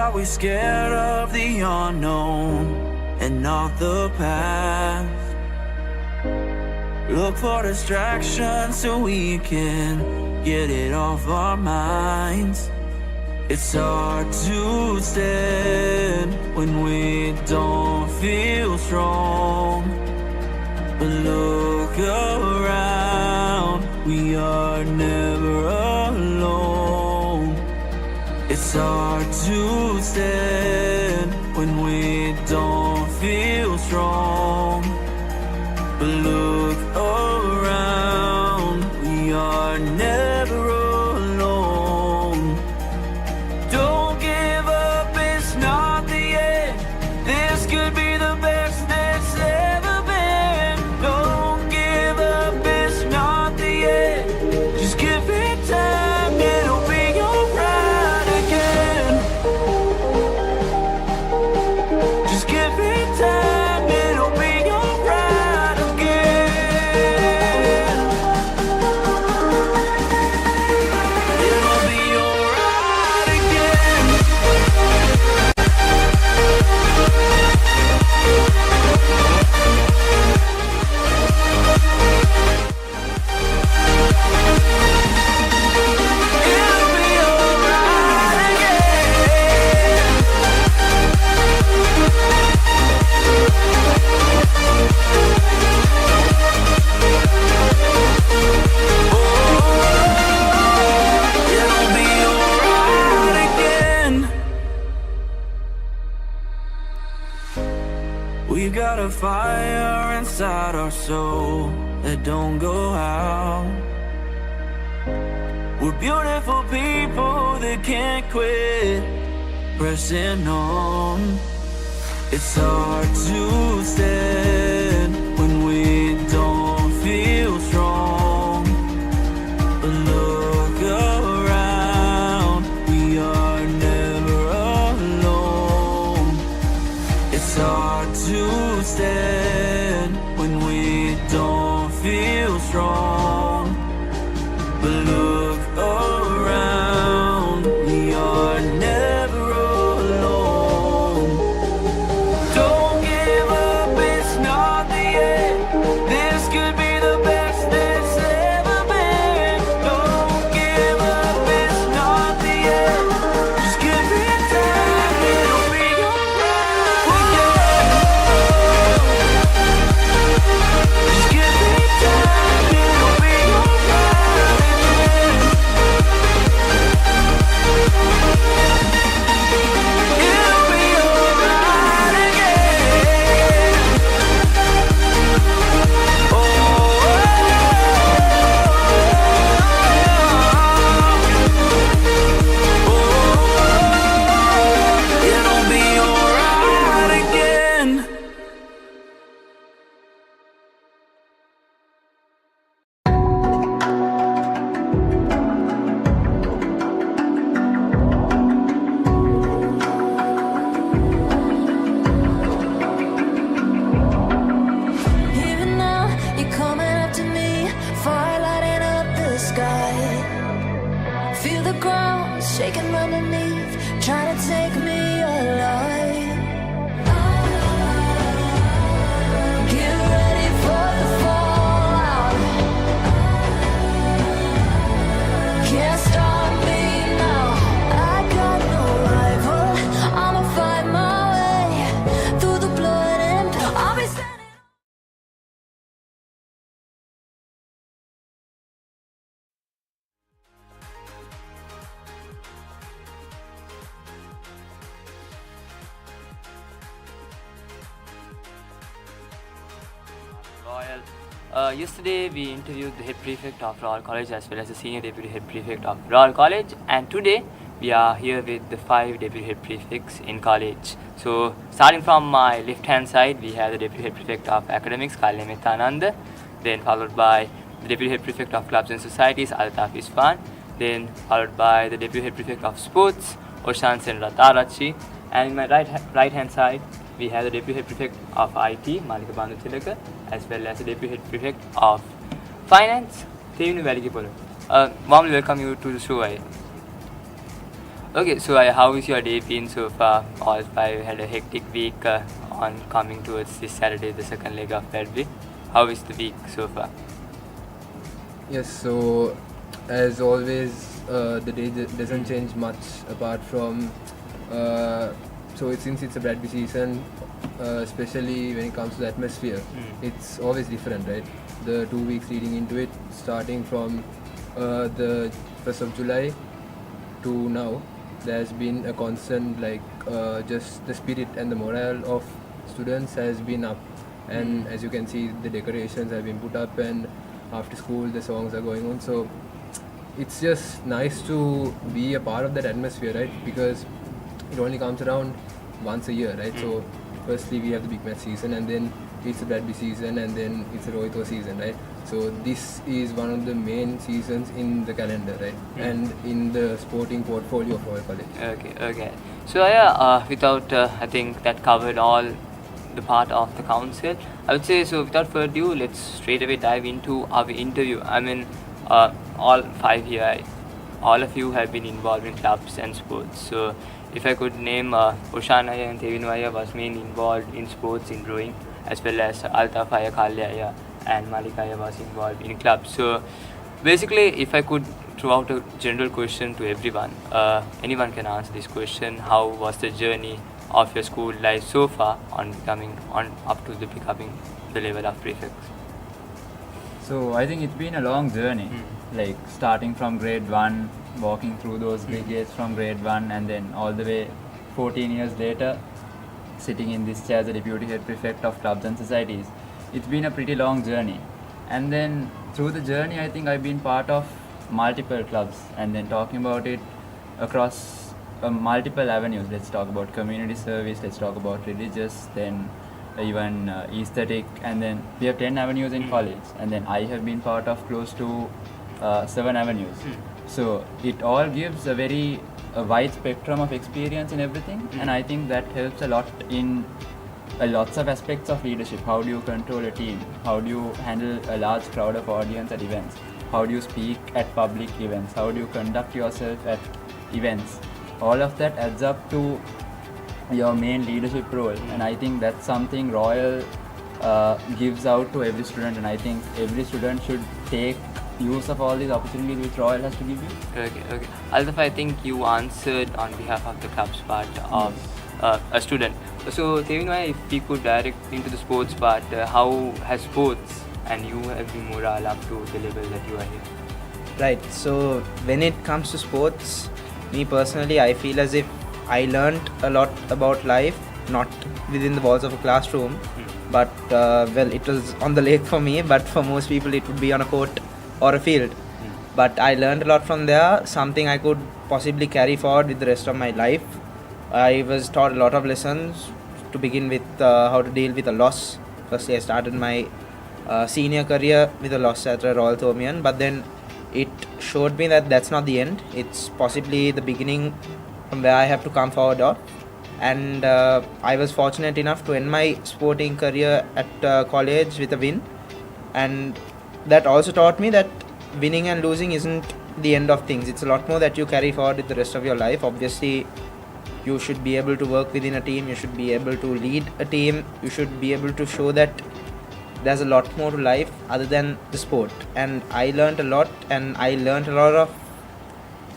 are we scared of the unknown and not the past? Look for distractions so we can get it off our minds. It's hard to stand when we don't feel strong. But look around, we are never alone. It's hard to stand when we don't feel strong. But look around, we are never alone. Don't give up, it's not the end. This could be the best that's ever been. Don't give up, it's not the end. Just give it time, it'll be alright again. Just give it time, it'll be alright again. It'll be alright again. It'll be alright again. It'll be alright again. We've got a fire inside our soul that don't go out. We're beautiful people that can't quit pressing on. It's hard to stand when we don't feel strong. But look around, we are never alone. It's hard to stand when we don't feel strong. But look around, we are never alone. Don't give up, it's not the end. This could be the best that's ever been. Don't give up, it's not the end. Just give it time, it'll be alright again. Just give it time, it'll be alright again. It'll be alright again. Oh, it'll be alright again. Even now, you're coming up to me, fire lighting up the sky. Feel the ground shaking underneath, trying to take me alive. Get ready for the fallout. Can't stop me now. I got no rival. I'ma find my way through the blood and I'll be standing. Royal. Yesterday we interviewed the head prefect of Royal College as well as the senior deputy head prefect of Royal College, and today we are here with the 5 deputy head prefects in college. So starting from my left hand side, we have the deputy head prefect of academics, Kalya Mettananda, then followed by the deputy head prefect of clubs and societies, Althaf, Isfahan, then followed by the deputy head prefect of sports, Oshan, Seneratharachchi, and in my right hand side we have the deputy head prefect of IT, Malika, Banduthilake, as well as the deputy head prefect of finance, Thevinu, Weligepola. Warmly welcome you to the show. Okay, so how is your day been so far? All five had a hectic week on coming towards this Saturday, the second leg of Derby. How is the week so far? Yes, so as always, the day doesn't change much apart from. Since it's a rugby season, especially when it comes to the atmosphere, it's always different, right? The 2 weeks leading into it, starting from the 1st of July to now, there's been a constant, just the spirit and the morale of students has been up. And as you can see, the decorations have been put up, and after school the songs are going on. So it's just nice to be a part of that atmosphere, right? Because it only comes around once a year, right? So firstly we have the big match season, and then it's a rugby season, and then it's a Rohito season, right? So this is one of the main seasons in the calendar, right? And in the sporting portfolio of Royal College. Okay. So without I think that covered all the part of the council. I would say, so without further ado, let's straight away dive into our interview. I mean, all five here, all of you have been involved in clubs and sports. So if I could name Oshan and Thevinu was mainly involved in sports, in rowing, as well as Althaf, Kalya and Malika was involved in clubs. So basically, if I could throw out a general question to everyone, anyone can answer this question: how was the journey of your school life so far on becoming the level of prefects? So I think it's been a long journey, like starting from grade 1, walking through those brigades from grade 1, and then all the way 14 years later sitting in this chair as a deputy head prefect of clubs and societies. It's been a pretty long journey, and then through the journey I think I've been part of multiple clubs, and then talking about it across multiple avenues. Let's talk about community service, let's talk about religious, then even aesthetic, and then we have 10 avenues in college, and then I have been part of close to 7 avenues. So it all gives a very wide spectrum of experience in everything, and I think that helps a lot in lots of aspects of leadership. How do you control a team? How do you handle a large crowd of audience at events? How do you speak at public events? How do you conduct yourself at events? All of that adds up to your main leadership role, and I think that's something Royal gives out to every student, and I think every student should take use of all these opportunities which Royal has to give you. Okay. Althaf, I think you answered on behalf of the club's part of a student. So Thevinu, if we could direct into the sports part, how has sports and you have been morale up to the level that you are here? Right, so when it comes to sports, me personally, I feel as if I learned a lot about life, not within the walls of a classroom, but it was on the lake for me, but for most people it would be on a court or a field. But I learned a lot from there, something I could possibly carry forward with the rest of my life. I was taught a lot of lessons, to begin with how to deal with a loss. Firstly, I started my senior career with a loss at Royal Thomian, but then it showed me that that's not the end. It's possibly the beginning from where I have to come forward on. And I was fortunate enough to end my sporting career at college with a win. And that also taught me that winning and losing isn't the end of things. It's a lot more that you carry forward with the rest of your life. Obviously, you should be able to work within a team. You should be able to lead a team. You should be able to show that there's a lot more to life other than the sport. And I learned a lot, and I learned a lot of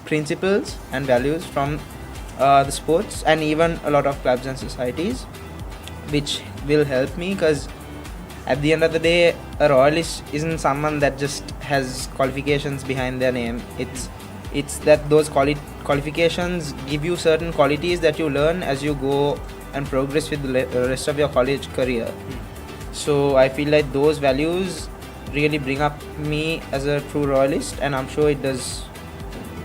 principles and values from the sports, and even a lot of clubs and societies, which will help me, because at the end of the day, a royalist isn't someone that just has qualifications behind their name. It's that those qualifications give you certain qualities that you learn as you go and progress with the rest of your college career. So I feel like those values really bring up me as a true royalist, and I'm sure it does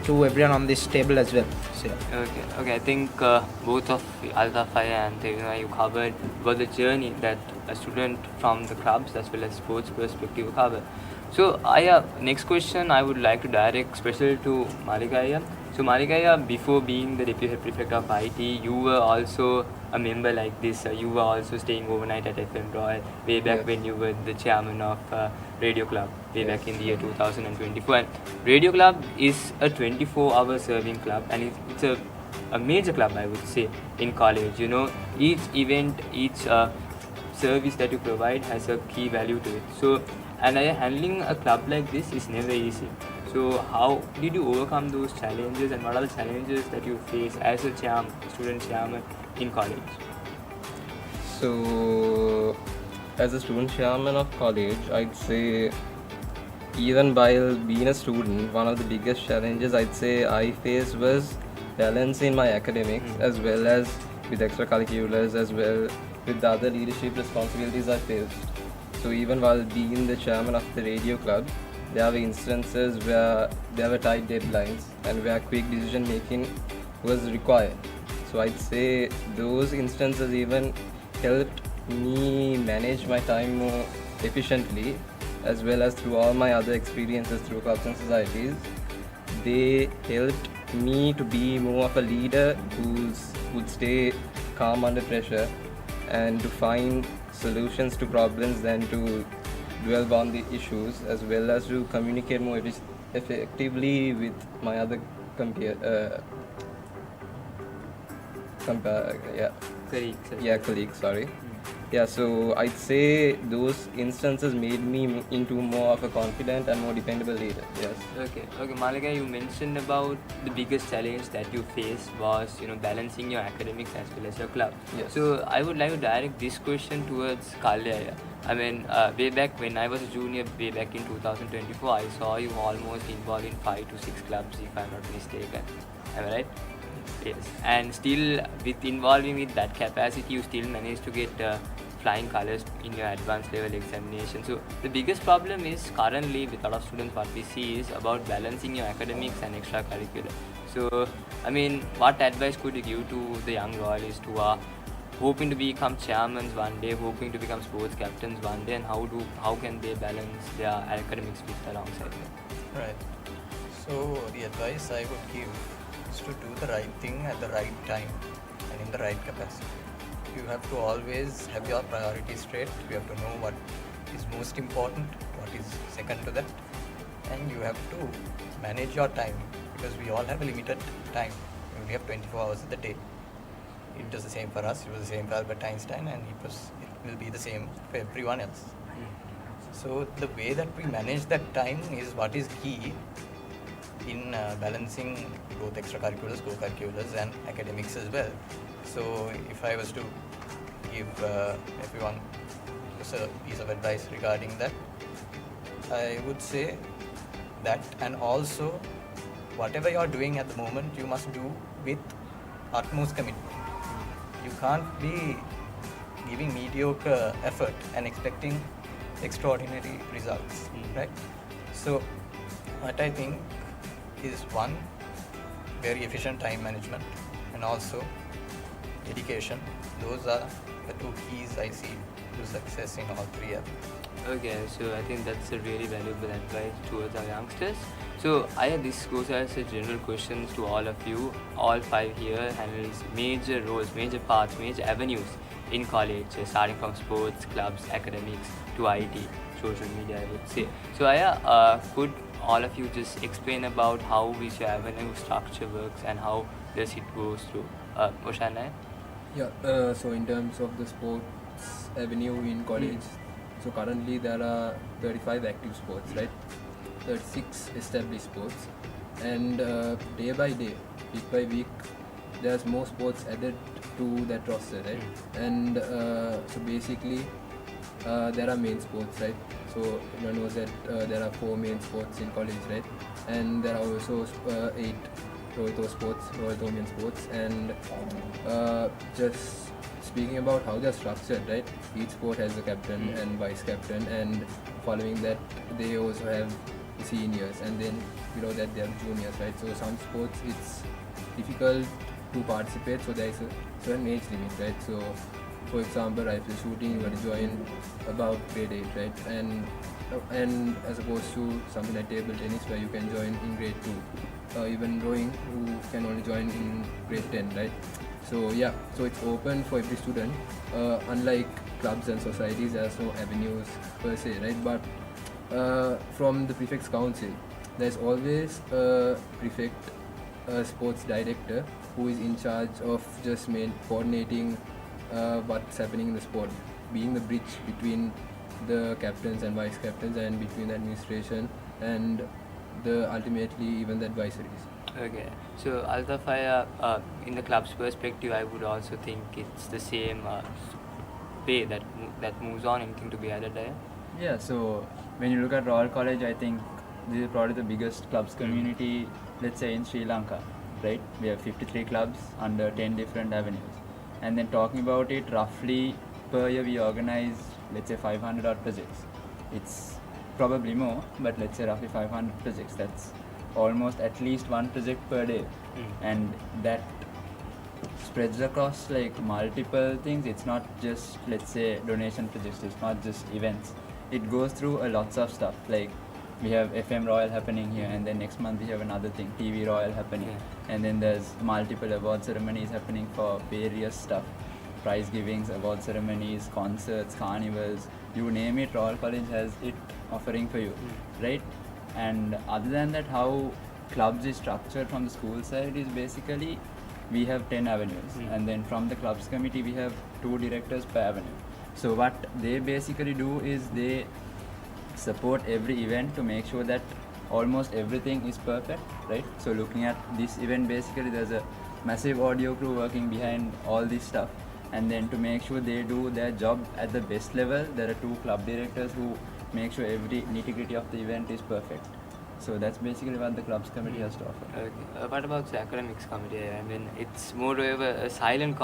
to everyone on this table as well. So, yeah. Okay. I think both of Althaf and Thevinu, you covered about the journey that a student from the clubs as well as sports perspective cover. So next question I would like to direct special to Malika. So Malika, before being the deputy head prefect of IT, you were also a member like this. You were also staying overnight at FM Royal way back when you were the chairman of Radio Club way back in the year 2024. And Radio Club is a 24-hour serving club, and it's a a major club, I would say, in college. You know, each event, each service that you provide has a key value to it. So, and handling a club like this is never easy. So, how did you overcome those challenges, and what are the challenges that you face as a student chairman in college? So, as a student chairman of college, I'd say even while being a student, one of the biggest challenges I'd say I faced was balancing my academics as well as with extracurriculars as well with the other leadership responsibilities I faced. So even while being the chairman of the radio club, there were instances where there were tight deadlines and where quick decision making was required. So I'd say those instances even helped me manage my time more efficiently, as well as through all my other experiences through clubs and societies. They helped me to be more of a leader who would stay calm under pressure and to find solutions to problems than to dwell on the issues, as well as to communicate more effectively with my other colleagues. Sorry. Yeah, so I'd say those instances made me into more of a confident and more dependable leader. Yes. Okay, Malika, you mentioned about the biggest challenge that you faced was, balancing your academics as well as your club. Yes. So I would like to direct this question towards Kalya. I mean, way back when I was a junior, way back in 2024, I saw you almost involved in 5 to 6 clubs, if I'm not mistaken. Am I right? Yes. And still, with involving with that capacity, you still managed to get flying colors in your advanced level examination. So the biggest problem is currently with a lot of students, what we see is about balancing your academics and extracurricular. So, I mean, what advice could you give to the young royalists who are hoping to become chairmen one day, hoping to become sports captains one day, and how can they balance their academics with alongside them? Right. So the advice I would give is to do the right thing at the right time and in the right capacity. You have to always have your priorities straight. You have to know what is most important, what is second to that, and you have to manage your time, because we all have a limited time. We only have 24 hours of the day. It was the same for us, it was the same for Albert Einstein, and it will be the same for everyone else. So the way that we manage that time is what is key in balancing both extracurriculars, co-curriculars and academics as well. So if I was to give everyone just a piece of advice regarding that, I would say that, and also whatever you are doing at the moment, you must do with utmost commitment. You can't be giving mediocre effort and expecting extraordinary results, right? So what I think is, one, very efficient time management, and also dedication. Those are the two keys I see to success in all three areas. Okay, so I think that's a really valuable advice towards our youngsters. So this goes as a general questions to all of you. All 5 here handles major roles, major paths, major avenues in college, starting from sports, clubs, academics to IT, social media, I would say. So could all of you just explain about how is your avenue structure works and how does it goes through? Oshan? Yeah, so in terms of the sports avenue in college, so currently there are 35 active sports, right? 36 established sports, and day by day, week by week, there's more sports added to that roster, right? And so basically, there are main sports, right? So one was that there are 4 main sports in college, right? And there are also 8 Royal sports, and just speaking about how they're structured, right? Each sport has a captain and vice captain, and following that, they also have seniors, and then below that they have juniors, right? So some sports it's difficult to participate, so there is a certain age limit, right? So for example, rifle shooting, you want to join about grade 8, right? And as opposed to something like table tennis, where you can join in grade 2, even rowing, you can only join in grade 10, right? So yeah, so it's open for every student. Unlike clubs and societies, there are no avenues per se, right? But from the Prefects Council, there's always a prefect, a sports director, who is in charge of just coordinating what's happening in the sport, being the bridge between the captains and vice captains and between the administration and the ultimately even the advisories. Okay, so Althaf, in the club's perspective, I would also think it's the same way that moves on. Anything to be added there? Yeah, so when you look at Royal College, I think this is probably the biggest clubs community, let's say in Sri Lanka, right? We have 53 clubs under 10 different avenues. And then talking about it, roughly per year we organize, let's say 500 odd projects. It's probably more, but let's say roughly 500 projects. That's almost at least one project per day. And that spreads across like multiple things. It's not just, let's say, donation projects, it's not just events. It goes through a lots of stuff. Like we have FM Royal happening here, and then next month we have another thing, TV Royal happening. And then there's multiple award ceremonies happening for various stuff. Prize givings, award ceremonies, concerts, carnivals, you name it, Royal College has it offering for you, right? And other than that, how clubs is structured from the school side is basically we have 10 avenues, and then from the clubs committee we have 2 directors per avenue. So what they basically do is they support every event to make sure that almost everything is perfect, right? So looking at this event, basically there's a massive audio crew working behind all this stuff, and then to make sure they do their job at the best level, there are 2 club directors who make sure every nitty-gritty of the event is perfect. So that's basically what the clubs committee has to offer. Okay. What about the academics committee? I mean, it's moreover a silent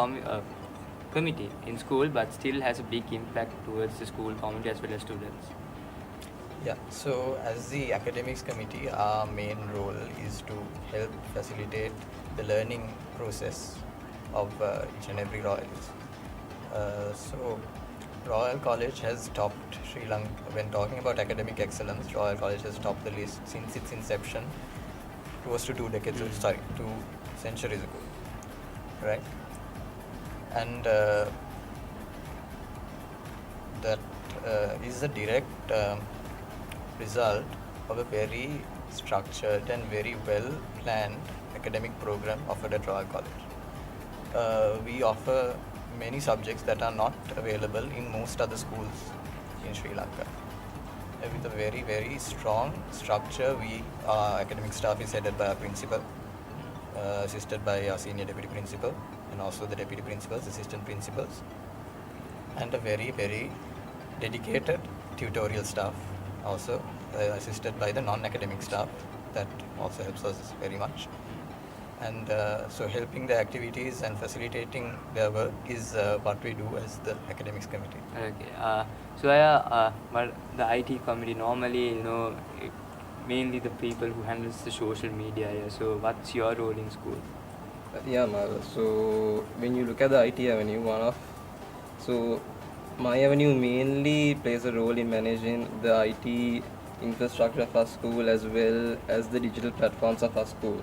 committee in school, but still has a big impact towards the school community as well as students. Yeah, so as the academics committee, our main role is to help facilitate the learning process of each and every royalist. So Royal College has topped Sri Lanka. When talking about academic excellence, Royal College has topped the list since its inception, close to 2 centuries ago, right? And that is a direct result of a very structured and very well planned academic program offered at Royal College. We offer many subjects that are not available in most other schools in Sri Lanka. With a very, very strong structure, our academic staff is headed by our principal, assisted by our senior deputy principal, and also the deputy principals, assistant principals, and a very, very dedicated tutorial staff, also assisted by the non-academic staff. That also helps us very much. And so helping the activities and facilitating their work is what we do as the academics committee. Okay. But the IT committee normally, mainly the people who handles the social media here. So what's your role in school? Yeah, Mal. So when you look at the IT avenue, my avenue mainly plays a role in managing the IT infrastructure of our school as well as the digital platforms of our school.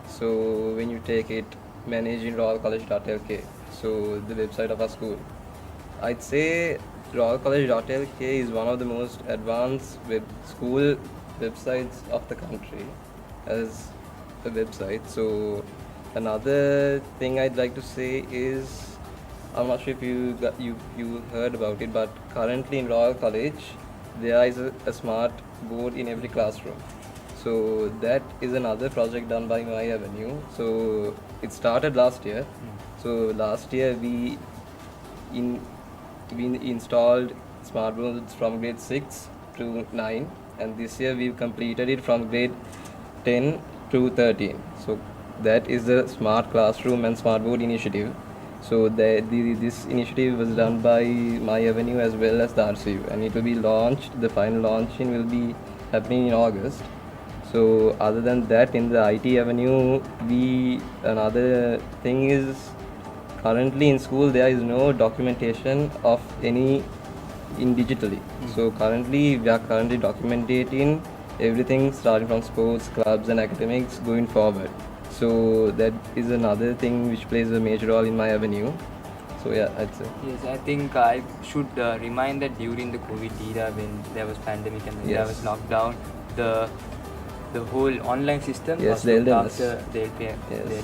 So when you take it, managing royalcollege.lk, so the website of our school, I'd say royalcollege.lk is one of the most advanced school websites of the country as a website. So another thing I'd like to say is, I'm not sure if you heard about it, but currently in Royal College there is a smart board in every classroom. So that is another project done by my avenue. So it started last year. So last year we installed smart boards from grade 6 to 9, and this year we've completed it from grade 10 to 13. So that is the smart classroom and smart board initiative. So this initiative was done by my avenue as well as the RCU, and it will be launched. The final launching will be happening in August. So other than that, in the IT avenue, another thing is, currently in school there is no documentation of any in digitally. So currently we are documenting everything starting from sports, clubs and academics going forward. So that is another thing which plays a major role in my avenue. So yeah, I'd say. Yes, I think I should remind that during the COVID era, when there was pandemic and there was lockdown, the the whole online system Yes, was the looked LMS. after the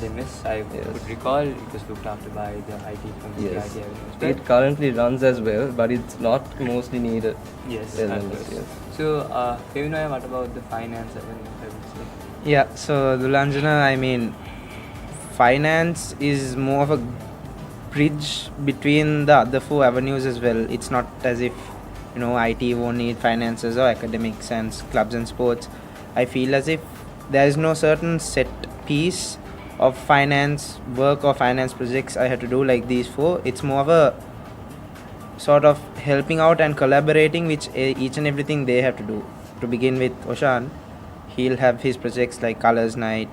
LMS. I could recall it was looked after by the IT from the Yes. IT Avenue as well. It currently runs as well, but it's not mostly needed. Yes, LMS, of course. yes. So, Thevinu, what about the finance avenue, I would say? Yeah, so Dulanjana, I mean, finance is more of a bridge between the other four avenues as well. It's not as if, you know, IT won't need finances or academics and clubs and sports. I feel as if there is no certain set piece of finance work or finance projects I have to do like these four. It's more of a sort of helping out and collaborating which each and everything they have to do. To begin with Oshan, he'll have his projects like Colors Night,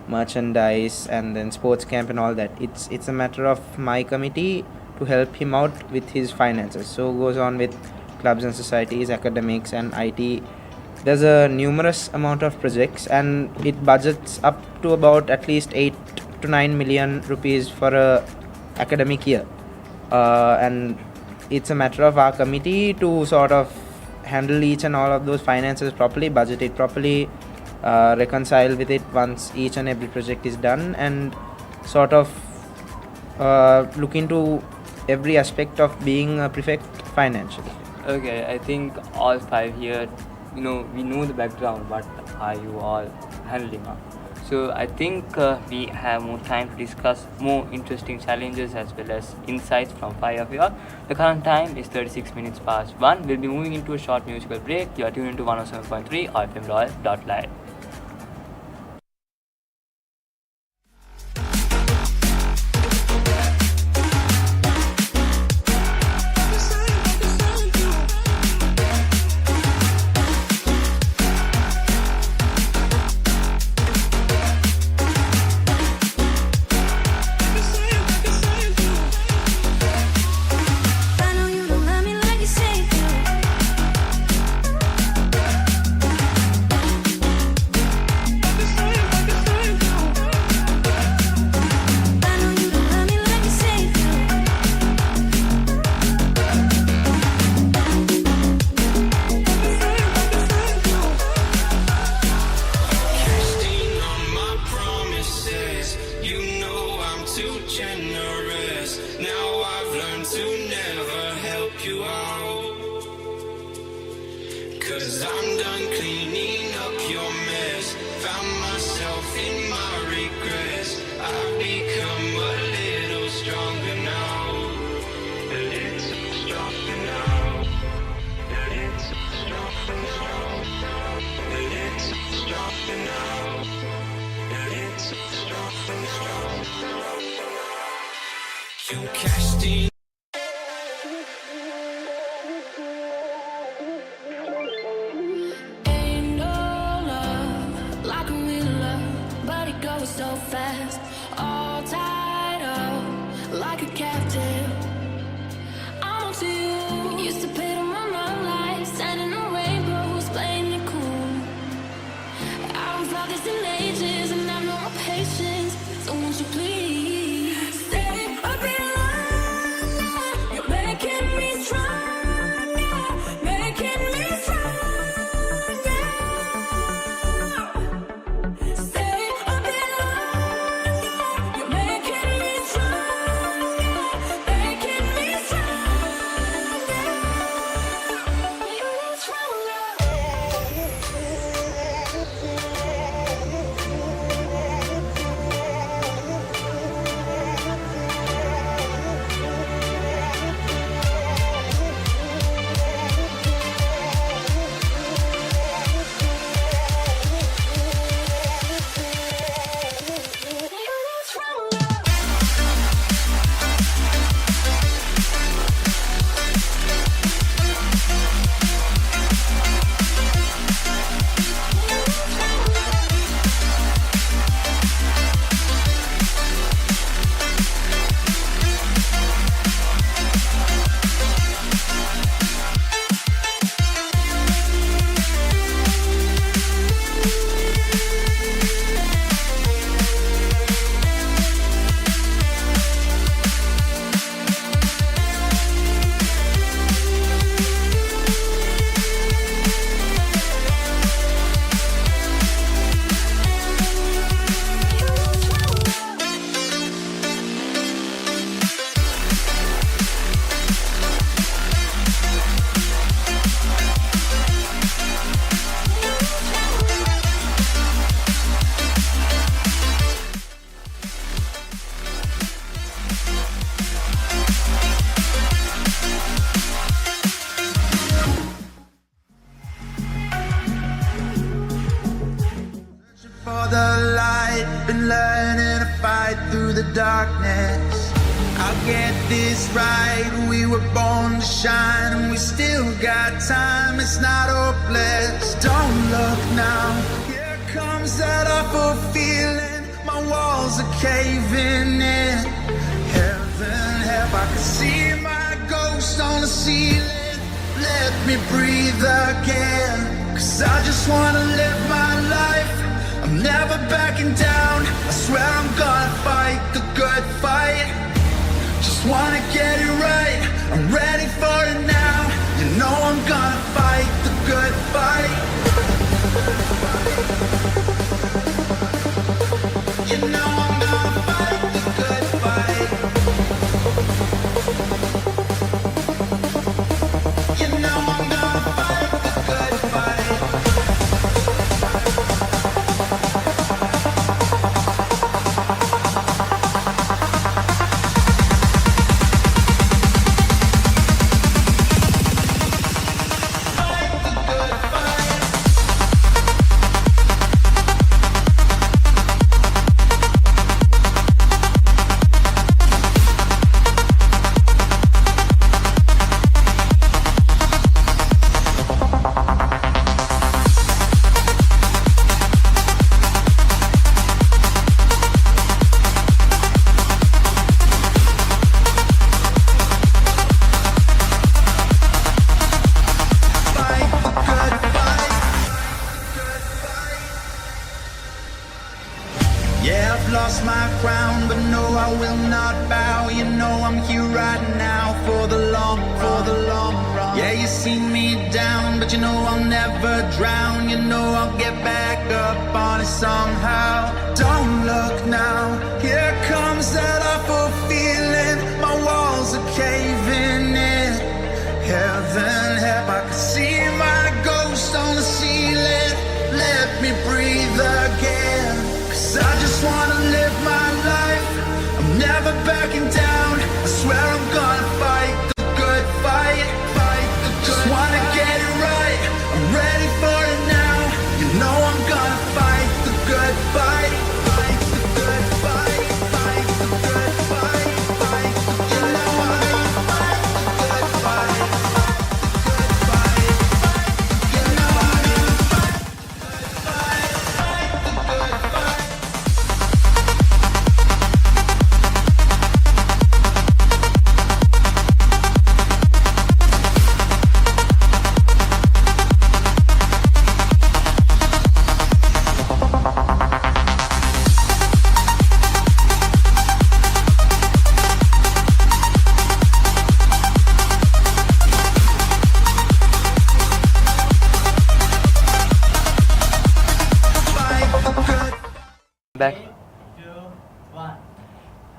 merchandise, and then sports camp and all that. It's a matter of my committee to help him out with his finances. So goes on with clubs and societies, academics, and IT. There's a numerous amount of projects, and it budgets up to about at least 8 to 9 million rupees for a academic year. And it's a matter of our committee to sort of handle each and all of those finances properly, budget it properly, reconcile with it once each and every project is done, and sort of look into every aspect of being a prefect financially. Okay, I think all five here, we know the background, what are you all handling now? So I think we have more time to discuss more interesting challenges as well as insights from five of you all. The current time is 36 minutes past 1. We'll be moving into a short musical break. You are tuned into 107.3 RFM.live. I know you don't love me like you say you do. Cause I'm done cleaning up your mess. Found myself in my regrets. I've become a little stronger now. A little stronger now. A little stronger now. A little stronger now. A little stronger now. You cashed in. Ain't no love like a real love, but it goes so fast. All tied up like a captive. I'm on to you. Used to pay to run my life, standing on rainbows, playing it cool. I haven't felt this in ages, and I've no more patience. So won't you please stay a bit longer? You're making me stronger, making me stronger. Stay a bit longer. You're making me stronger, making me stronger. darkness. I'll get this right. We were born to shine, and we still got time. It's not hopeless. Don't look now. Here comes that awful feeling. My walls are caving in. Heaven help, I can see my ghost on the ceiling. Let me breathe again, 'cause I just wanna live my life. I'm never backing down. I swear I'm gonna fight the good fight. Just wanna get it right. I'm ready for it now. You know I'm gonna fight the good fight. You know I'm gonna fight the good fight. You know I'm gonna fight the good fight. Yeah, I've lost my crown, but no, I will not bow. You know I'm here right now for the long run. Yeah, you see me down, but you know I'll never drown. You know I'll get back up on it somehow. Don't look now. Here comes that awful feeling. My walls are caving in. Heaven help, I can see my ghost on the ceiling. Let me breathe again, 'cause I just wanna live my life. I'm never backing down. I swear I'm gonna fight the good fight. Just wanna get it right. I'm ready for it now. You know I'm gonna fight the good fight. Fight the good fight. Fight the good fight. Fight the good fight. You know I'm gonna fight the good fight. Good fight. You know I'm gonna fight the good fight. Fight the good fight. Back.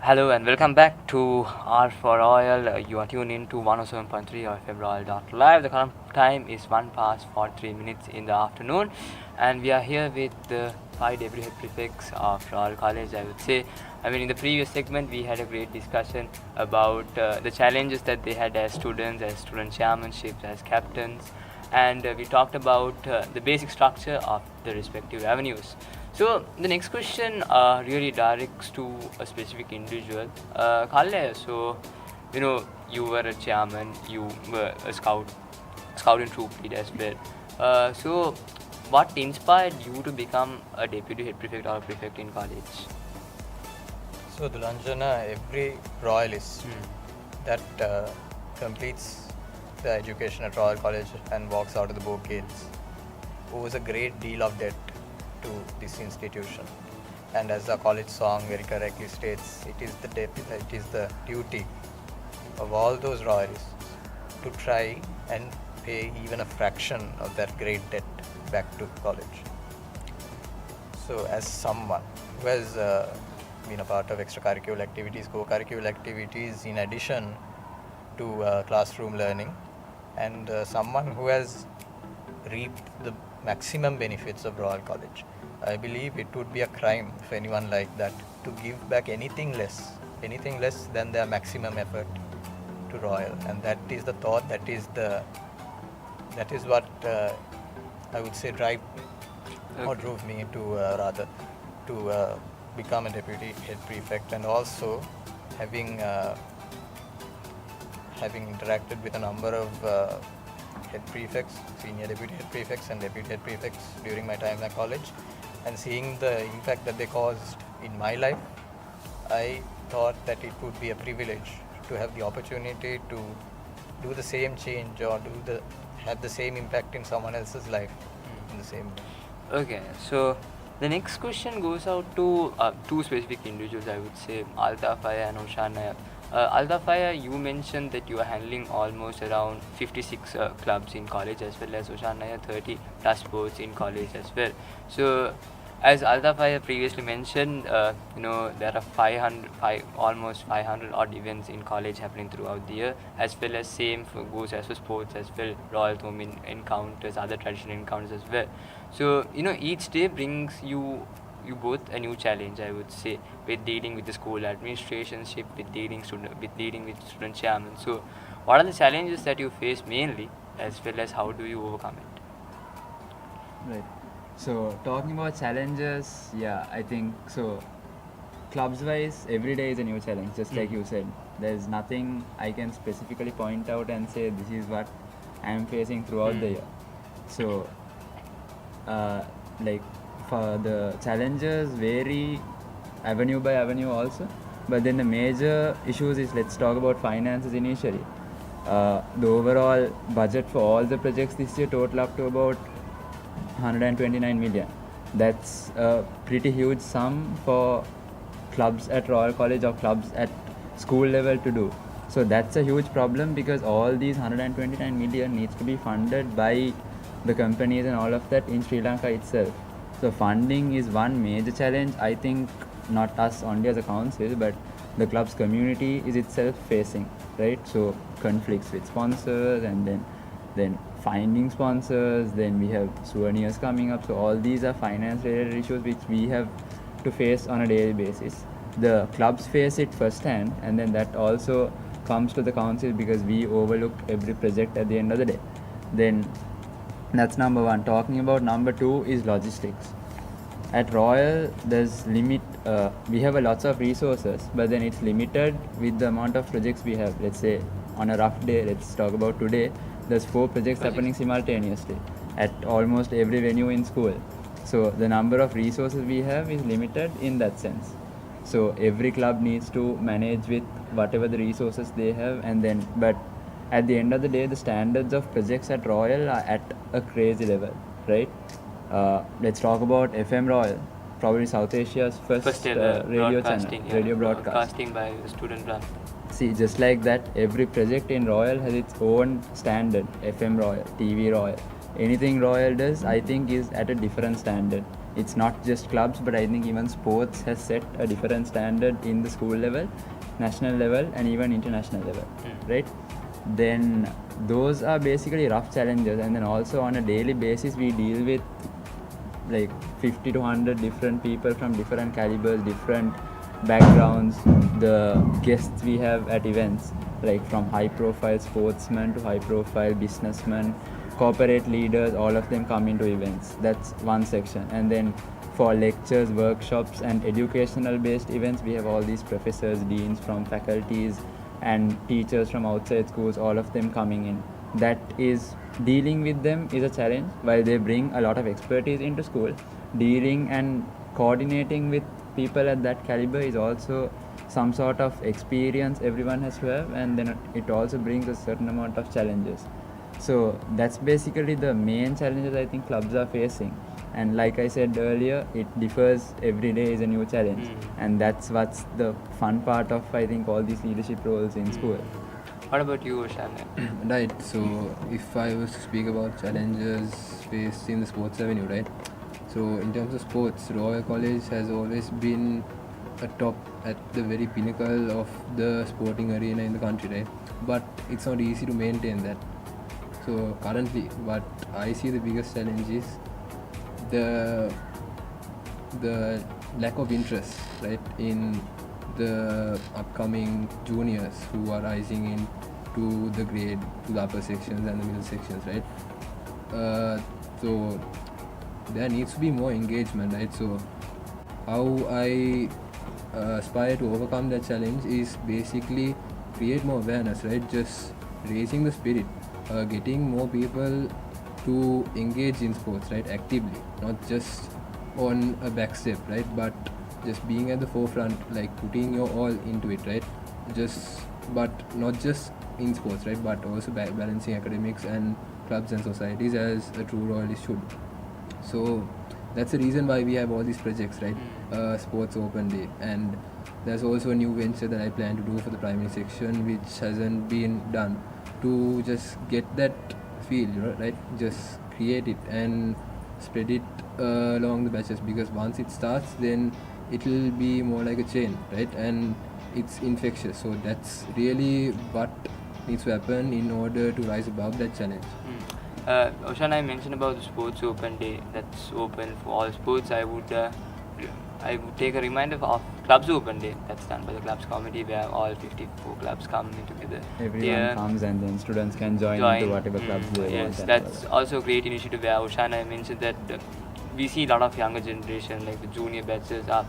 Hello and welcome back to R for Royal. You are tuned in to 107.3 FM Royal.live. The current time is 1:43 in the afternoon, and we are here with the 5 deputy head prefects of Royal College. I would say, in the previous segment we had a great discussion about the challenges that they had as students, as student chairmanships, as captains, and we talked about the basic structure of the respective avenues. So the next question really directs to a specific individual. Kalya, so you were a chairman, you were a scout and troop lead as well. So what inspired you to become a deputy head prefect or a prefect in college? So Dulanjana, every royalist that completes the education at Royal College and walks out of the bow gates owes a great deal of debt to this institution. And as the college song very correctly states, it is the duty of all those royalists to try and pay even a fraction of that great debt back to college. So as someone who has been a part of extracurricular activities, co-curricular activities in addition to classroom learning, and someone who has reaped the maximum benefits of Royal College, I believe it would be a crime for anyone like that to give back anything less than their maximum effort to Royal. And that is the thought, that is what I would say drove me to become a deputy head prefect, and also having interacted with a number of head prefects, senior deputy head prefects and deputy head prefects during my time at college, and seeing the impact that they caused in my life, I thought that it would be a privilege to have the opportunity to do the same change or have the same impact in someone else's life in the same way. Okay, so the next question goes out to two specific individuals, I would say, Althaf and Oshan. Althaf, you mentioned that you are handling almost around 56 clubs in college, as well as Oshan 30 plus sports in college as well. So, as Althaf previously mentioned, there are almost 500 odd events in college happening throughout the year, as well as same goes as for sports as well, Royal Thome encounters, other traditional encounters as well. So, each day brings you both a new challenge, I would say, with dealing with the school administrationship, with dealing with student chairman. So, what are the challenges that you face mainly, as well as how do you overcome it? Right. So talking about challenges, I think so. Clubs wise, every day is a new challenge, just like you said. There's nothing I can specifically point out and say this is what I am facing throughout the year. So, like for the challenges vary avenue by avenue also. But then the major issues is, let's talk about finances initially. The overall budget for all the projects this year total up to about 129 million. That's a pretty huge sum for clubs at Royal College or clubs at school level to do. So that's a huge problem, because all these 129 million needs to be funded by the companies and all of that in Sri Lanka itself. So funding is one major challenge, I think, not us only as a council, but the club's community is itself facing, right? So conflicts with sponsors, and then finding sponsors, then we have souvenirs coming up. So all these are finance related issues which we have to face on a daily basis. The clubs face it firsthand, and then that also comes to the council because we overlook every project at the end of the day. Then that's number one. Talking about number two is logistics. At Royal, there's limit. We have a lots of resources, but then it's limited with the amount of projects we have. Let's say on a rough day, let's talk about today, there's 4 projects happening simultaneously at almost every venue in school. So the number of resources we have is limited in that sense. So every club needs to manage with whatever the resources they have, but at the end of the day, the standards of projects at Royal are at a crazy level, right? Let's talk about FM Royal, probably South Asia's first radio channel, radio broadcasting by a student run. See, just like that, every project in Royal has its own standard. FM Royal, TV Royal, anything Royal does, I think, is at a different standard. It's not just clubs, but I think even sports has set a different standard in the school level, national level, and even international level, right? Then those are basically rough challenges, and then also on a daily basis we deal with like 50 to 100 different people from different calibers, different backgrounds. The guests we have at events, like from high profile sportsmen to high profile businessmen, corporate leaders, all of them come into events. That's one section. And then for lectures, workshops and educational based events, we have all these professors, deans from faculties and teachers from outside schools, all of them coming in. That is, dealing with them is a challenge. While they bring a lot of expertise into school, dealing and coordinating with people at that caliber is also some sort of experience everyone has to have, and then it also brings a certain amount of challenges. So that's basically the main challenges I think clubs are facing. And like I said earlier, it differs every day is a new challenge, and that's what's the fun part of, I think, all these leadership roles in school. What about you, Oshan? Right, so if I was to speak about challenges faced in the sports avenue, right? So in terms of sports, Royal College has always been atop at the very pinnacle of the sporting arena in the country, right? But it's not easy to maintain that. So currently, what I see the biggest challenge is the lack of interest, right, in the upcoming juniors who are rising into the grade, to the upper sections and the middle sections, right? So there needs to be more engagement, right? So how I aspire to overcome that challenge is basically create more awareness, right? Just raising the spirit, getting more people to engage in sports, right? Actively, not just on a back step, right? But just being at the forefront, like putting your all into it, right? But not just in sports, right? But also balancing academics and clubs and societies as a true royalist should. So that's the reason why we have all these projects, right? Sports Open Day, and there's also a new venture that I plan to do for the primary section, which hasn't been done, to just get that feel, right? Just create it and spread it along the batches, because once it starts, then it will be more like a chain, right? And it's infectious. So that's really what needs to happen in order to rise above that challenge. Oshan, I mentioned about the Sports Open Day that's open for all sports. I would take a reminder of Clubs Open Day that's done by the clubs committee, where all 54 clubs come together. Everyone comes and then students can join into whatever clubs they want. Yes, that's also a great initiative where Oshan, I mentioned that we see a lot of younger generation, like the junior batches, are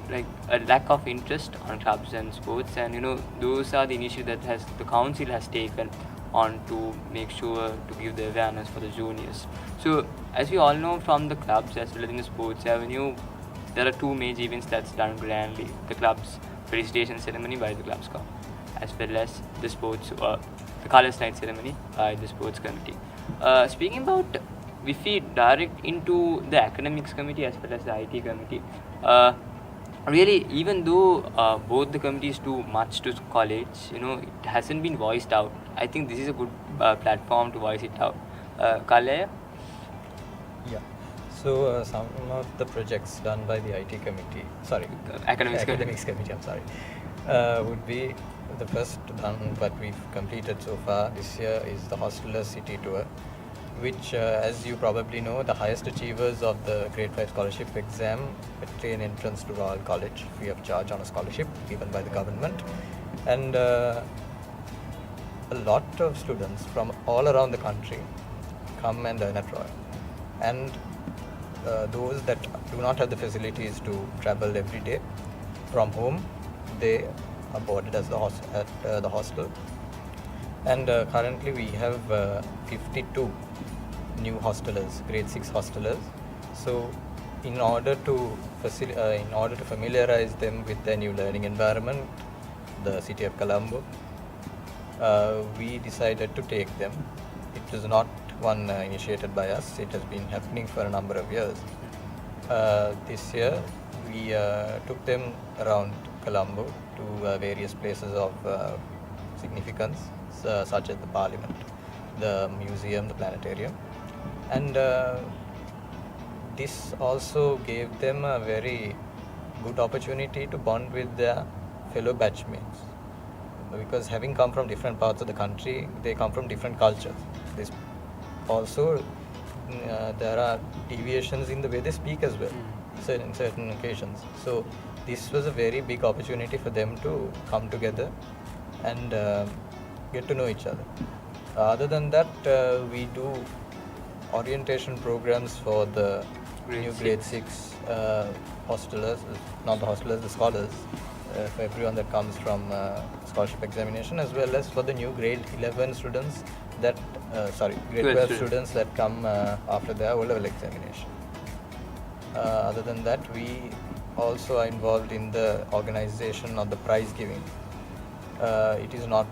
like a lack of interest on clubs and sports, and those are the initiative that the council has taken on to make sure to give the awareness for the juniors. So as we all know from the clubs as well as in the sports avenue, there are two major events that's done grandly: the club's registration ceremony by the clubs as well as the sports the colours night ceremony by the sports committee. Speaking about, we feed direct into the academics committee as well as the IT committee. Really, even though both the committees do much to college, it hasn't been voiced out. I think this is a good platform to voice it out. Kalya? Yeah. So some of the projects done by the IT committee, academics committee, would be the first one that we've completed so far this year is the Hostelers City Tour, which, as you probably know, the highest achievers of the Grade 5 scholarship exam attain entrance to Royal College free of charge on a scholarship given by the government. And a lot of students from all around the country come and learn at Royal. And those that do not have the facilities to travel every day from home, they are boarded as at the hostel. And currently we have 52 new hostelers, grade 6 hostelers. So in order to familiarize them with their new learning environment, the city of Colombo, we decided to take them. It is not one initiated by us, it has been happening for a number of years. This year we took them around Colombo to various places of significance, such as the Parliament, the museum, the planetarium, and this also gave them a very good opportunity to bond with their fellow batchmates, because having come from different parts of the country, they come from different cultures. This also there are deviations in the way they speak as well, in certain occasions. So this was a very big opportunity for them to come together and get to know each other. Other than that, we do orientation programs for the new grade 6 hostelers, not the hostelers, the scholars, for everyone that comes from scholarship examination, as well as for the new grade 11 students that, grade 12 students that come after their O-level examination. Other than that, we also are involved in the organization of the prize giving. It is not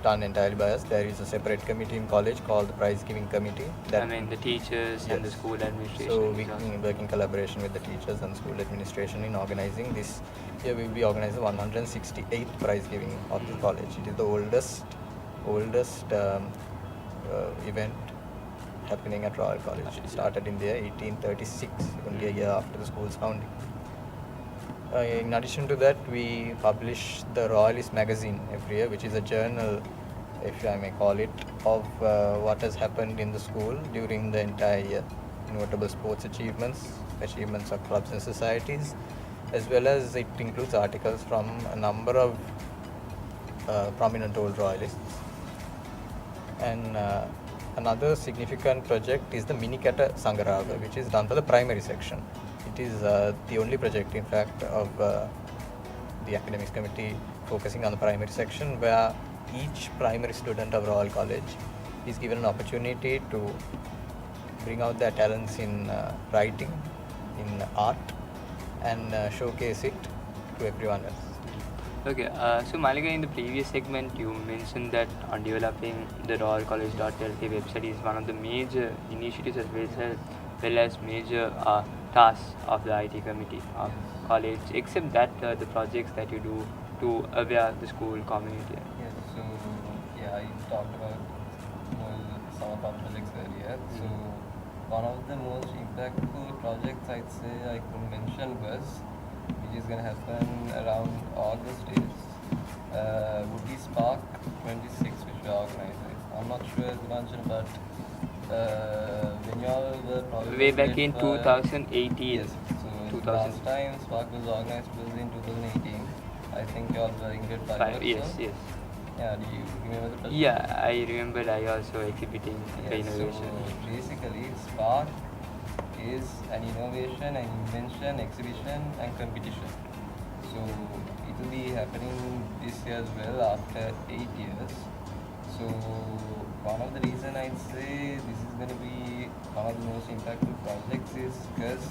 done entirely by us. There is a separate committee in college called the prize giving committee. The teachers and the school administration. So we work in collaboration with the teachers and school administration in organizing this. Here we will be organizing the 168th prize giving of the college. It is the oldest event happening at Royal College. It started in the year 1836, only a year after the school's founding. In addition to that, we publish the Royalist magazine every year, which is a journal, if I may call it, of what has happened in the school during the entire year. Notable sports achievements of clubs and societies, as well as it includes articles from a number of prominent old Royalists. And another significant project is the Minikata Sangaraga, which is done for the primary section. It is the only project, in fact, of the academics committee focusing on the primary section, where each primary student of Royal College is given an opportunity to bring out their talents in writing, in art, and showcase it to everyone else. Okay, so Malika, in the previous segment, you mentioned that on developing the royalcollege.lk website is one of the major initiatives as well as major tasks of the IT committee of college, except that the projects that you do to aware the school community. Yes, so I talked about some of our projects earlier. So one of the most impactful projects I'd say I could mention was, which is going to happen around August days, would be Spark 26, which we organized. I'm not sure the mention, but when you all were probably Way back in 2018. Yes, so last time Spark was organized was in 2018. I think you all were in grade 5. Yes. Yeah, do you remember the project? Yeah, I remember I also exhibiting the Yes, innovation. so basically, Spark is an innovation, an invention, exhibition, and competition. So it will be happening this year as well after 8 years. So one of the reasons I'd say this is going to be one of the most impactful projects is because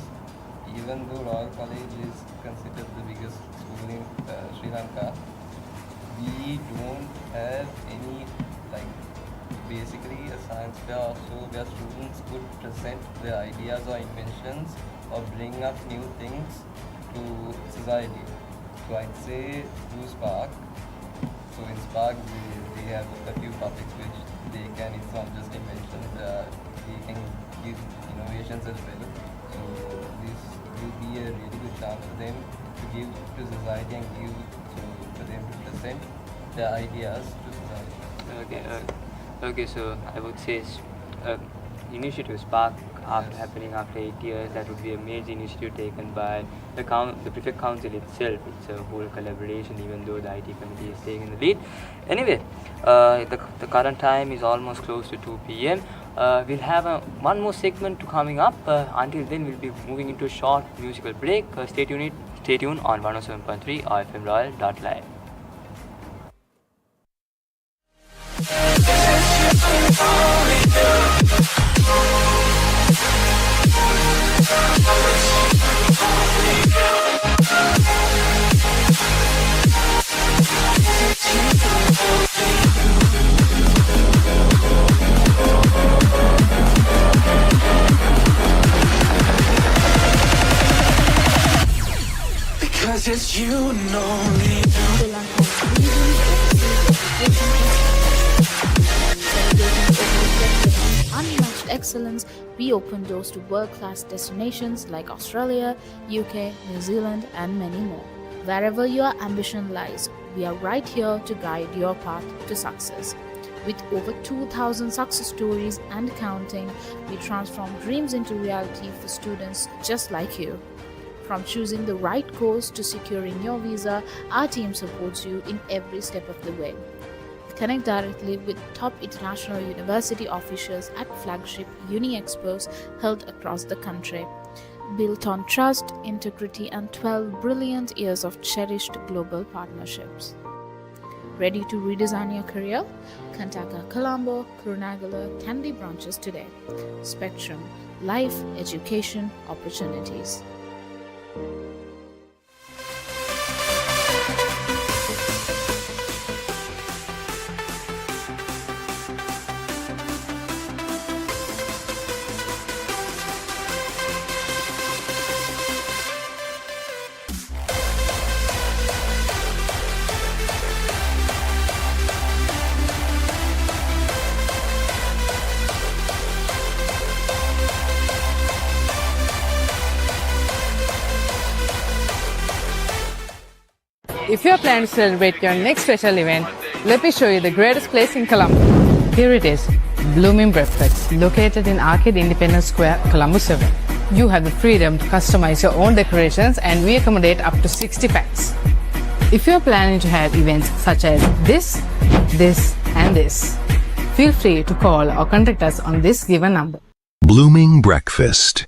even though Royal College is considered the biggest school in Sri Lanka, we don't have any basically a science fair also where students could present their ideas or inventions or bring up new things to society. So I'd say through Spark. So in Spark they have a few topics which they can, it's not just inventions, they can give innovations as well. So this will be a really good chance for them to give to society and give for them to present their ideas to society. Okay, so I would say initiative Spark happening after 8 years, that would be a major initiative taken by the Prefect Council itself. It's a whole collaboration, even though the IT committee is taking the lead. Anyway, the current time is almost close to 2 p.m. We'll have one more segment coming up. Until then, we'll be moving into a short musical break. Stay tuned on 107.3 FM Royal.live. Because it's you and only unmatched excellence, we open doors to world-class destinations like Australia, UK, New Zealand, and many more. Wherever your ambition lies, we are right here to guide your path to success. With over 2,000 success stories and counting, we transform dreams into reality for students just like you. From choosing the right course to securing your visa, our team supports you in every step of the way. Connect directly with top international university officials at flagship Uni Expos held across the country. Built on trust, integrity, and 12 brilliant years of cherished global partnerships. Ready to redesign your career? Contact our Colombo, Kurunagala, Kandy branches today. Spectrum, life, education, opportunities. If you are planning to celebrate your next special event, let me show you the greatest place in Colombo. Here it is, Blooming Prefects, located in Arcade Independence Square, Colombo 7. You have the freedom to customize your own decorations and we accommodate up to 60 packs. If you are planning to have events such as this, and this, feel free to call or contact us on this given number. Blooming Breakfast.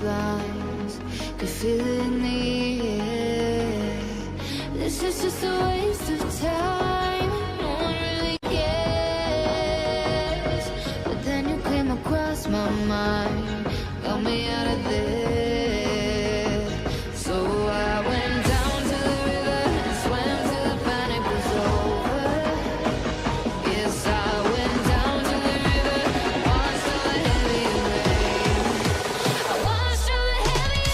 lines, could feel it in the air. This is just a waste of time, no one really cares. But then you came across my mind, got me out of there. So I went down to the river and swam till the panic was over. Yes, I went down to the river, watched all the heavy rain. I watched all the heavy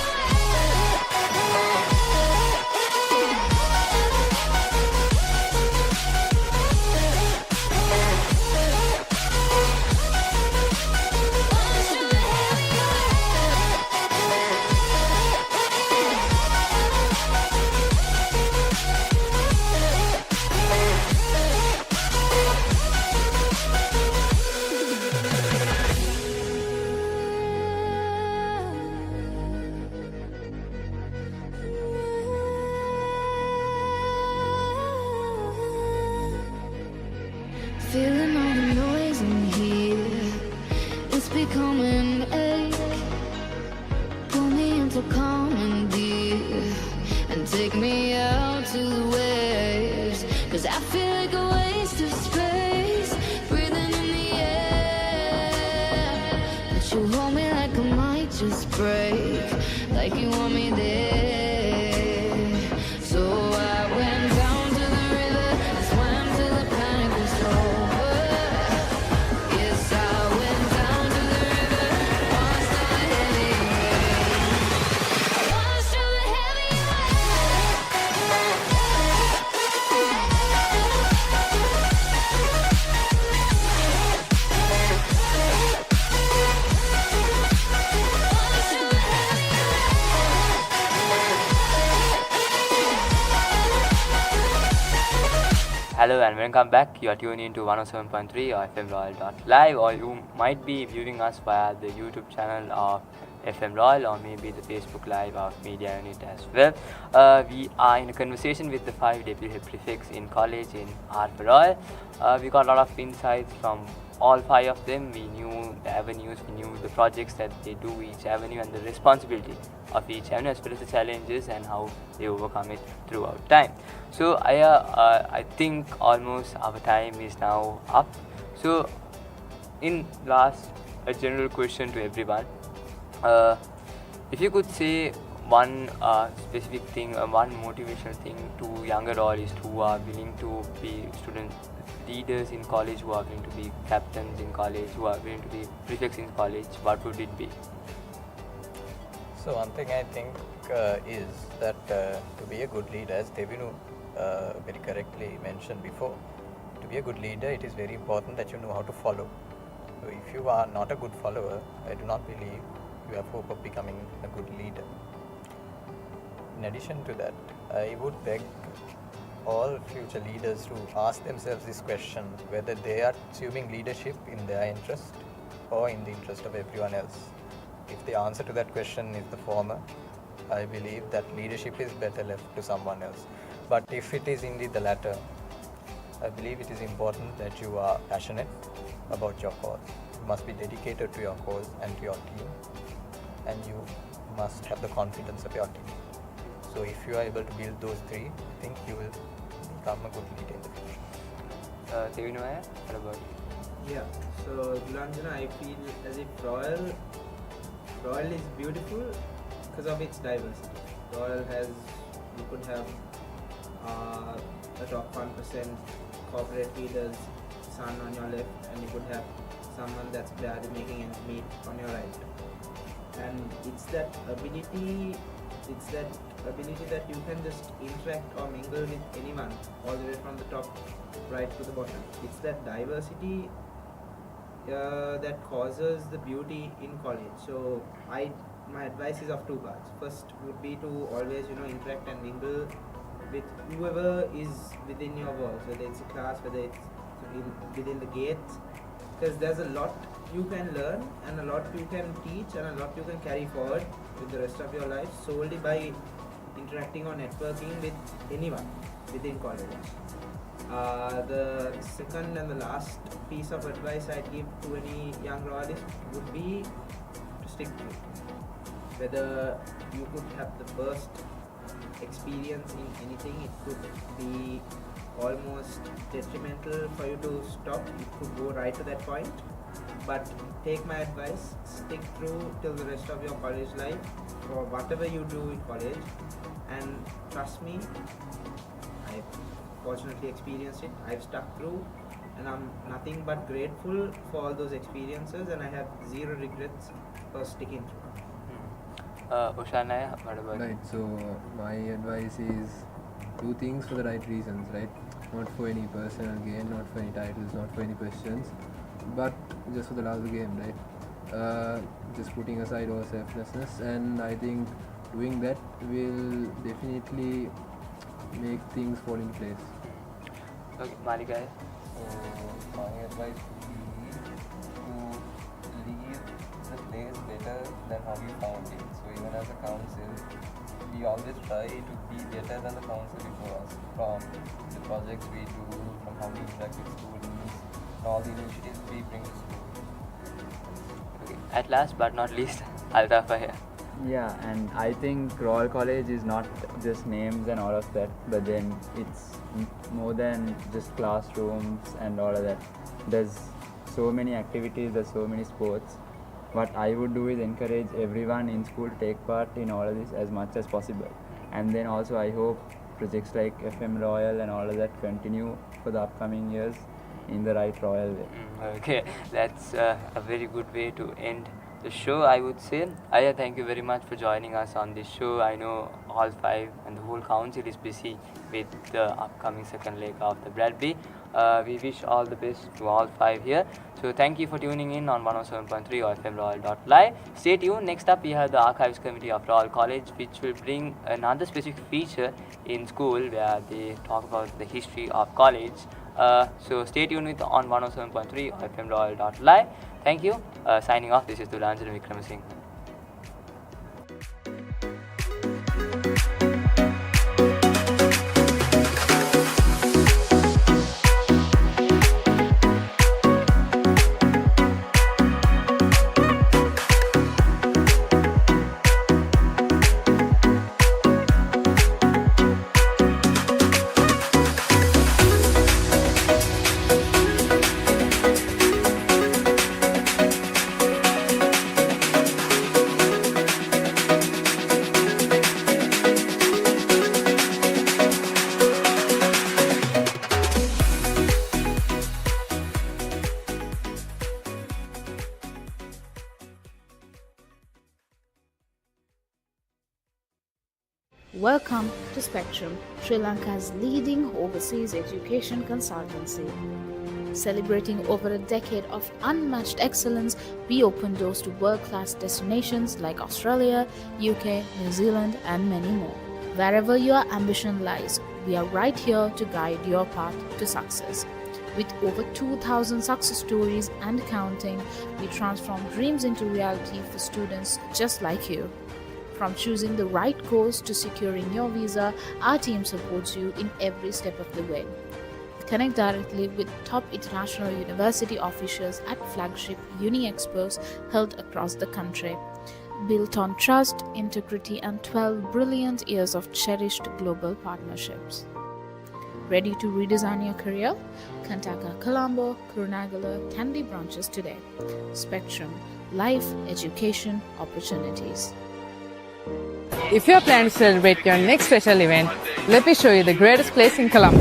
feeling all the noise in here, it's becoming an ache. Pull me into calm and deep, and take me out to the waves. 'Cause I feel like a waste of space, breathing in the air. But you hold me like I might just break, like you want me there. So I went down to the river and swam till the panic was over. Yes, I went down to the river, watched all the heavy rain. I watched all the heavy Hello and welcome back. You are tuning into 107.3 or FM Royal.live, or you might be viewing us via the YouTube channel of FM Royal, or maybe the Facebook Live of Media Unit as well. We are in a conversation with the 5 deputy head prefects in college in Harper Royal. We got a lot of insights from all 5 of them. We knew the avenues, we knew the projects that they do each avenue, and the responsibility of each avenue, as well as the challenges and how they overcome it throughout time. So I think almost our time is now up. So in last, a general question to everyone. If you could say one specific thing, one motivational thing to younger royalists who are willing to be student leaders in college, who are willing to be captains in college, who are willing to be prefects in college, what would it be? So one thing I think is that to be a good leader, as Thevinu very correctly mentioned before, to be a good leader, it is very important that you know how to follow. So if you are not a good follower, I do not believe you have hope of becoming a good leader. In addition to that, I would beg all future leaders to ask themselves this question, whether they are assuming leadership in their interest or in the interest of everyone else. If the answer to that question is the former, I believe that leadership is better left to someone else. But if it is indeed the latter, I believe it is important that you are passionate about your cause. You must be dedicated to your cause and to your team, and you must have the confidence of your team. So if you are able to build those 3, I think you will become a good leader in the future. Thevinu, what about you? Yeah, so Gulanjana, I feel as if Royal is beautiful because of its diversity. Royal has, you could have a top 1% corporate leader's son on your left, and you could have someone that's barely making ends meet on your right. And it's that ability that you can just interact or mingle with anyone, all the way from the top right to the bottom. It's that diversity that causes the beauty in college. So my advice is of 2 parts. First would be to always interact and mingle with whoever is within your walls, whether it's a class, whether it's within the gates, because there's a lot you can learn and a lot you can teach and a lot you can carry forward with the rest of your life solely by interacting or networking with anyone within college. The second and the last piece of advice I'd give to any young royalist would be to stick to it. whether you could have the first experience in anything, it could be almost detrimental for you to stop. It could go right to that point. But take my advice, stick through till the rest of your college life or whatever you do in college, and trust me, I've fortunately experienced it. I've stuck through, and I'm nothing but grateful for all those experiences, and I have zero regrets for sticking through. Oshan, what about Right, so my advice is do things for the right reasons, right? Not for any personal gain, not for any titles, not for any positions, but just for the love of the game, right? Just putting aside all selflessness, and I think doing that will definitely make things fall into place. Okay, Malika. So my advice would be to leave the place better than how you found it. So even as a council, we always try to be better than the council before us, from the projects we do, from how we interact with students, and all the initiatives we bring to school. Okay. At last but not least, Althaf here. Yeah, and I think Royal College is not just names and all of that, but then it's more than just classrooms and all of that. There's so many activities, there's so many sports. What I would do is encourage everyone in school to take part in all of this as much as possible. And then also I hope projects like FM Royal and all of that continue for the upcoming years in the right royal way. Okay, that's a very good way to end the show, I would say. Aya, thank you very much for joining us on this show. I know all five and the whole council is busy with the upcoming second leg of the Bradby. We wish all the best to all five here. So thank you for tuning in on 107.3 or fmroyal.live. Stay tuned. Next up we have the Archives Committee of Royal College, which will bring another specific feature in school where they talk about the history of college. So stay tuned with on 107.3 or fmroyal.live. Thank you. Signing off, this is Dulanjan Vikramasinghe. Welcome to Spectrum, Sri Lanka's leading overseas education consultancy. Celebrating over a decade of unmatched excellence, we open doors to world-class destinations like Australia, UK, New Zealand, and many more. Wherever your ambition lies, we are right here to guide your path to success. With over 2,000 success stories and counting, we transform dreams into reality for students just like you. From choosing the right course to securing your visa, our team supports you in every step of the way. Connect directly with top international university officials at flagship Uni Expos held across the country. Built on trust, integrity, and 12 brilliant years of cherished global partnerships. Ready to redesign your career? Contact our Colombo, Kurunagala, Kandy branches today. Spectrum, life, education, opportunities. If you're planning to celebrate your next special event, let me show you the greatest place in Colombo.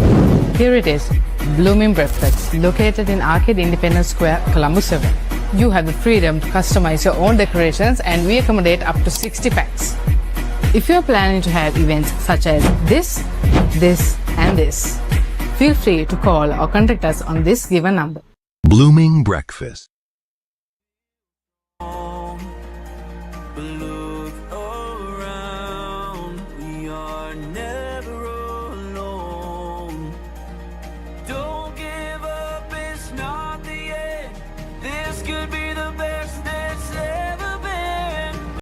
Here it is, Blooming Prefects, located in Arcade Independence Square, Colombo 7. You have the freedom to customize your own decorations, and we accommodate up to 60 packs. If you're planning to have events such as this, and this, feel free to call or contact us on this given number. Blooming Breakfast. Don't give up, it's not the end. This could be